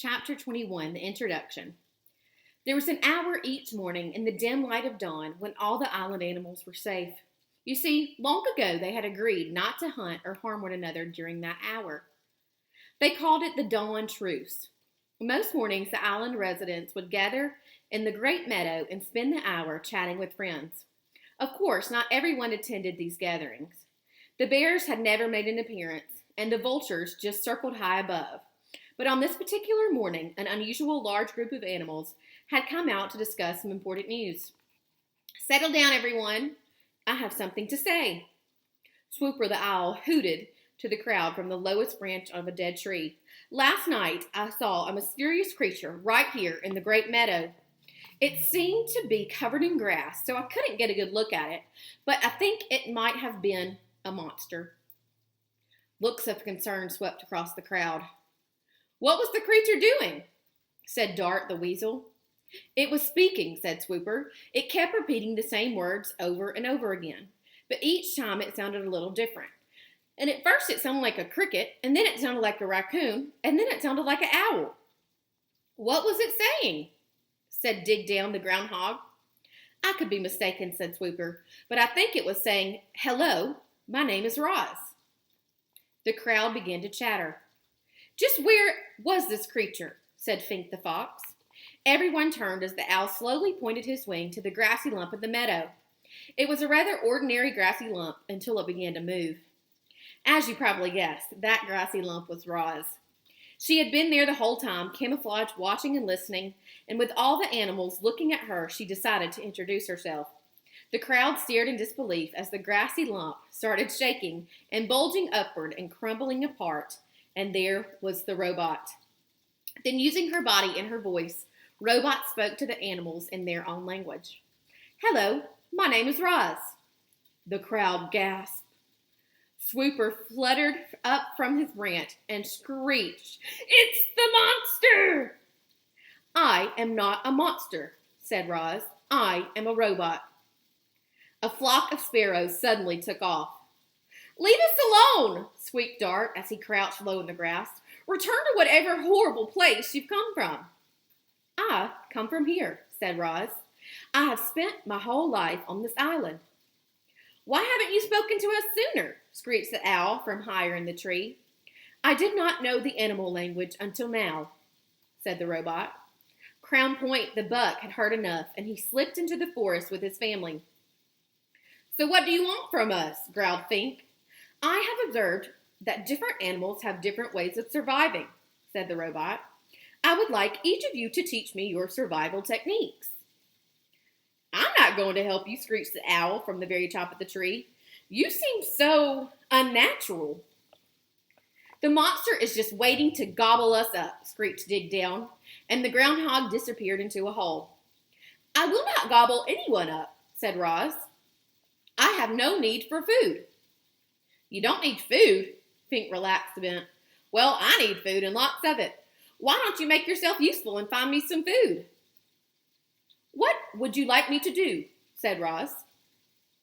Chapter 21, The Introduction. There was an hour each morning in the dim light of dawn when all the island animals were safe. You see, long ago they had agreed not to hunt or harm one another during that hour. They called it the Dawn Truce. Most mornings the island residents would gather in the great meadow and spend the hour chatting with friends. Of course, not everyone attended these gatherings. The bears had never made an appearance, and the vultures just circled high above. But on this particular morning, an unusual large group of animals had come out to discuss some important news. "Settle down, everyone. I have something to say." Swooper the owl hooted to the crowd from the lowest branch of a dead tree. "Last night, I saw a mysterious creature right here in the great meadow. It seemed to be covered in grass, so I couldn't get a good look at it, but I think it might have been a monster." Looks of concern swept across the crowd. "What was the creature doing?" said Dart the weasel. "It was speaking," said Swooper. "It kept repeating the same words over and over again, but each time it sounded a little different. And at first it sounded like a cricket, and then it sounded like a raccoon, and then it sounded like an owl." "What was it saying?" said Dig Down the groundhog. "I could be mistaken," said Swooper, "but I think it was saying, 'Hello, my name is Roz.'" The crowd began to chatter. "Just where was this creature?" said Fink the fox. Everyone turned as the owl slowly pointed his wing to the grassy lump in the meadow. It was a rather ordinary grassy lump until it began to move. As you probably guessed, that grassy lump was Roz. She had been there the whole time, camouflaged, watching and listening, and with all the animals looking at her, she decided to introduce herself. The crowd stared in disbelief as the grassy lump started shaking and bulging upward and crumbling apart, and there was the robot. Then, using her body and her voice, Robot spoke to the animals in their own language. "Hello, my name is Roz." The crowd gasped. Swooper fluttered up from his branch and screeched, "It's the monster!" "I am not a monster," said Roz. "I am a robot." A flock of sparrows suddenly took off. "Leave us alone!" squeaked Dart as he crouched low in the grass. "Return to whatever horrible place you've come from." "I come from here," said Roz. "I have spent my whole life on this island." "Why haven't you spoken to us sooner?" screeched the owl from higher in the tree. "I did not know the animal language until now," said the robot. Crown Point the buck had heard enough, and he slipped into the forest with his family. "So what do you want from us?" growled Fink. "I have observed that different animals have different ways of surviving," said the robot. "I would like each of you to teach me your survival techniques." "I'm not going to help you," screeched the owl from the very top of the tree. "You seem so unnatural." "The monster is just waiting to gobble us up," screeched Dig Down, and the groundhog disappeared into a hole. "I will not gobble anyone up," said Roz. "I have no need for food." "You don't need food?" Fink relaxed a bit. "Well, I need food and lots of it. Why don't you make yourself useful and find me some food?" "What would you like me to do?" said Roz.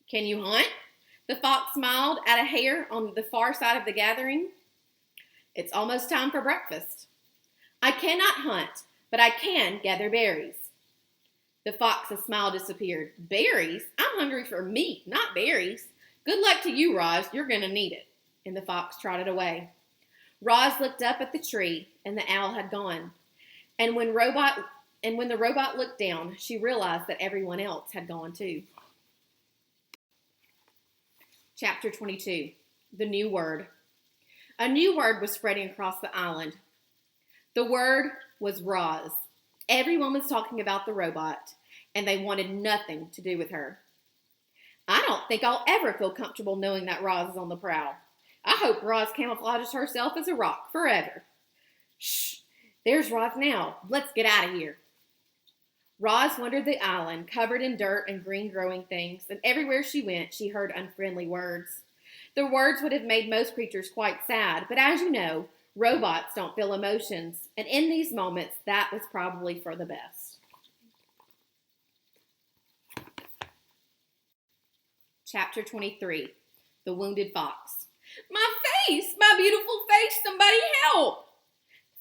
"Can you hunt?" The fox smiled at a hare on the far side of the gathering. "It's almost time for breakfast." "I cannot hunt, but I can gather berries." The fox's smile disappeared. "Berries? I'm hungry for meat, not berries. Good luck to you, Roz. You're going to need it." And the fox trotted away. Roz looked up at the tree, and the owl had gone. And when the robot looked down, she realized that everyone else had gone too. Chapter 22. The New Word. A new word was spreading across the island. The word was Roz. Everyone was talking about the robot, and they wanted nothing to do with her. "I don't think I'll ever feel comfortable knowing that Roz is on the prowl. I hope Roz camouflages herself as a rock forever." "Shh, there's Roz now. Let's get out of here." Roz wandered the island, covered in dirt and green growing things, and everywhere she went, she heard unfriendly words. The words would have made most creatures quite sad, but as you know, robots don't feel emotions, and in these moments, that was probably for the best. Chapter 23. The Wounded Fox. "My face! My beautiful face! Somebody help!"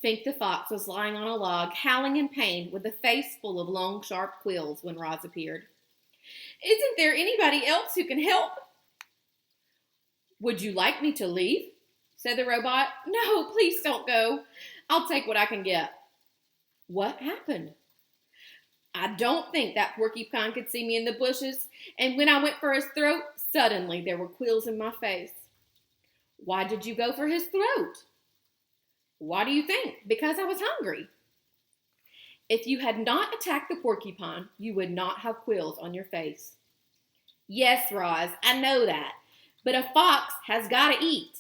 Fink the fox was lying on a log, howling in pain, with a face full of long, sharp quills when Roz appeared. "Isn't there anybody else who can help?" "Would you like me to leave?" said the robot. "No, please don't go. I'll take what I can get." "What happened?" "I don't think that porcupine could see me in the bushes, and when I went for his throat, suddenly there were quills in my face." "Why did you go for his throat?" "Why do you think?" "Because I was hungry." "If you had not attacked the porcupine, you would not have quills on your face." "Yes, Roz, I know that. But a fox has got to eat.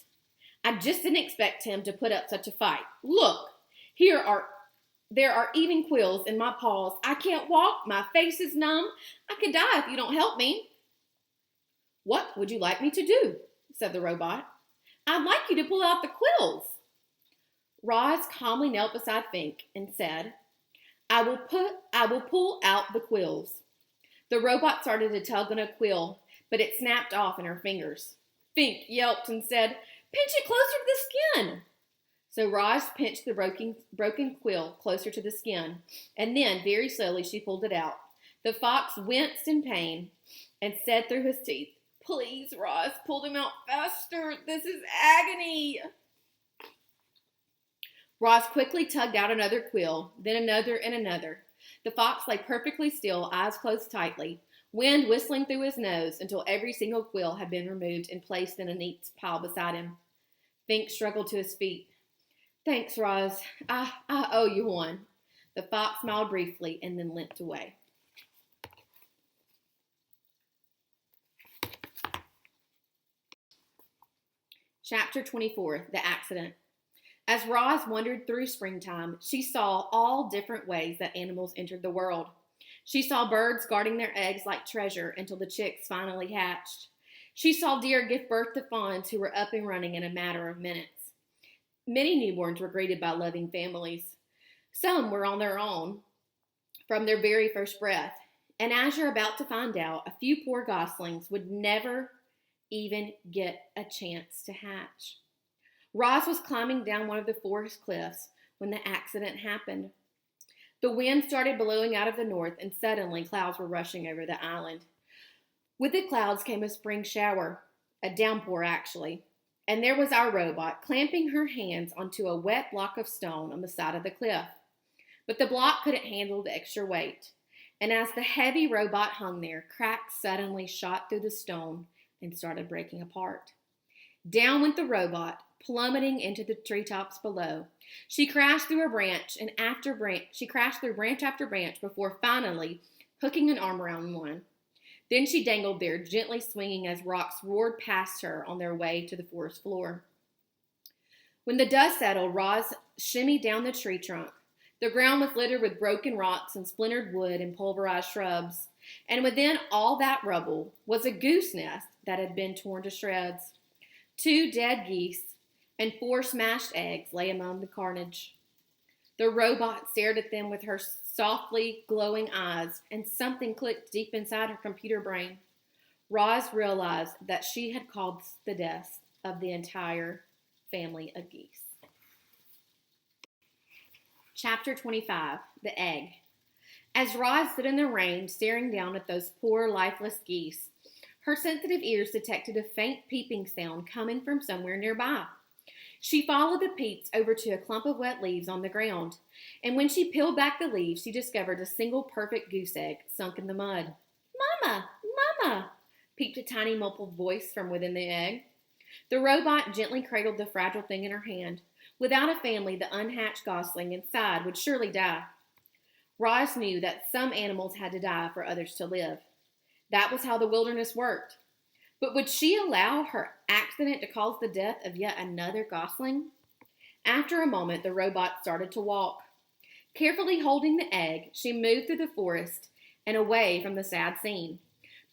I just didn't expect him to put up such a fight. Look, there are even quills in my paws. I can't walk. My face is numb. I could die if you don't help me." "What would you like me to do?" said the robot. "I'd like you to pull out the quills." Roz calmly knelt beside Fink and said, I will pull out the quills." The robot started to tug on a quill, but it snapped off in her fingers. Fink yelped and said, "Pinch it closer to the skin." So Roz pinched the broken quill closer to the skin, and then, very slowly, she pulled it out. The fox winced in pain and said through his teeth, "Please, Roz, pull them out faster. This is agony." Roz quickly tugged out another quill, then another and another. The fox lay perfectly still, eyes closed tightly, wind whistling through his nose until every single quill had been removed and placed in a neat pile beside him. Fink struggled to his feet. "Thanks, Roz. I owe you one." The fox smiled briefly and then limped away. Chapter 24, The Accident. As Roz wandered through springtime, she saw all different ways that animals entered the world. She saw birds guarding their eggs like treasure until the chicks finally hatched. She saw deer give birth to fawns who were up and running in a matter of minutes. Many newborns were greeted by loving families. Some were on their own from their very first breath. And as you're about to find out, a few poor goslings would never even get a chance to hatch. Roz was climbing down one of the forest cliffs when the accident happened. The wind started blowing out of the north, and suddenly clouds were rushing over the island. With the clouds came a spring shower, a downpour actually, and there was our robot clamping her hands onto a wet block of stone on the side of the cliff. But the block couldn't handle the extra weight, and as the heavy robot hung there, cracks suddenly shot through the stone and started breaking apart. Down went the robot, plummeting into the treetops below. She crashed through branch after branch before finally hooking an arm around one. Then she dangled there, gently swinging as rocks roared past her on their way to the forest floor. When the dust settled, Roz shimmied down the tree trunk. The ground was littered with broken rocks and splintered wood and pulverized shrubs. And within all that rubble was a goose nest that had been torn to shreds. 2 dead geese and 4 smashed eggs lay among the carnage. The robot stared at them with her softly glowing eyes, and something clicked deep inside her computer brain. Roz realized that she had caused the deaths of the entire family of geese. Chapter 25, The Egg. As Roz stood in the rain, staring down at those poor, lifeless geese, her sensitive ears detected a faint peeping sound coming from somewhere nearby. She followed the peeps over to a clump of wet leaves on the ground, and when she peeled back the leaves, she discovered a single perfect goose egg sunk in the mud. "Mama! Mama!" peeped a tiny muffled voice from within the egg. The robot gently cradled the fragile thing in her hand. Without a family, the unhatched gosling inside would surely die. Roz knew that some animals had to die for others to live. That was how the wilderness worked. But would she allow her accident to cause the death of yet another gosling? After a moment, the robot started to walk. Carefully holding the egg, she moved through the forest and away from the sad scene.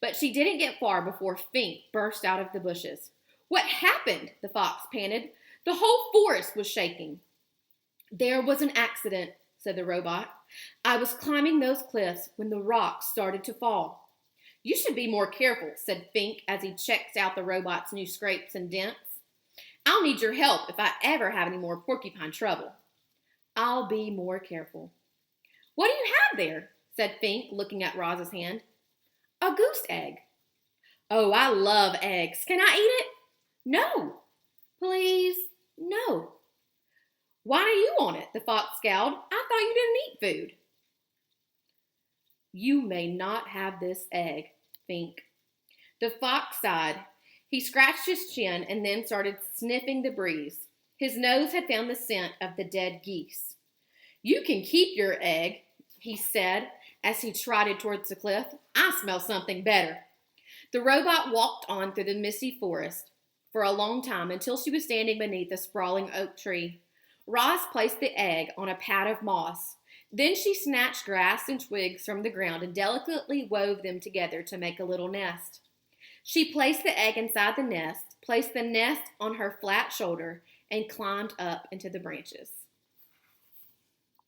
But she didn't get far before Fink burst out of the bushes. "What happened?" the fox panted. "The whole forest was shaking." "There was an accident," said the robot. "I was climbing those cliffs when the rocks started to fall." "You should be more careful," said Fink as he checked out the robot's new scrapes and dents. "I'll need your help if I ever have any more porcupine trouble." I'll be more careful. What do you have there? Said Fink, looking at Roz's hand. A goose egg. Oh, I love eggs. Can I eat it? No. Please, no. Why do you want it? The fox scowled. I thought you didn't eat food. You may not have this egg, Fink. The fox sighed. He scratched his chin and then started sniffing the breeze. His nose had found the scent of the dead geese. You can keep your egg, he said as he trotted towards the cliff. I smell something better. The robot walked on through the misty forest for a long time until she was standing beneath a sprawling oak tree. Roz placed the egg on a pad of moss. Then she snatched grass and twigs from the ground and delicately wove them together to make a little nest. She placed the egg inside the nest, placed the nest on her flat shoulder, and climbed up into the branches.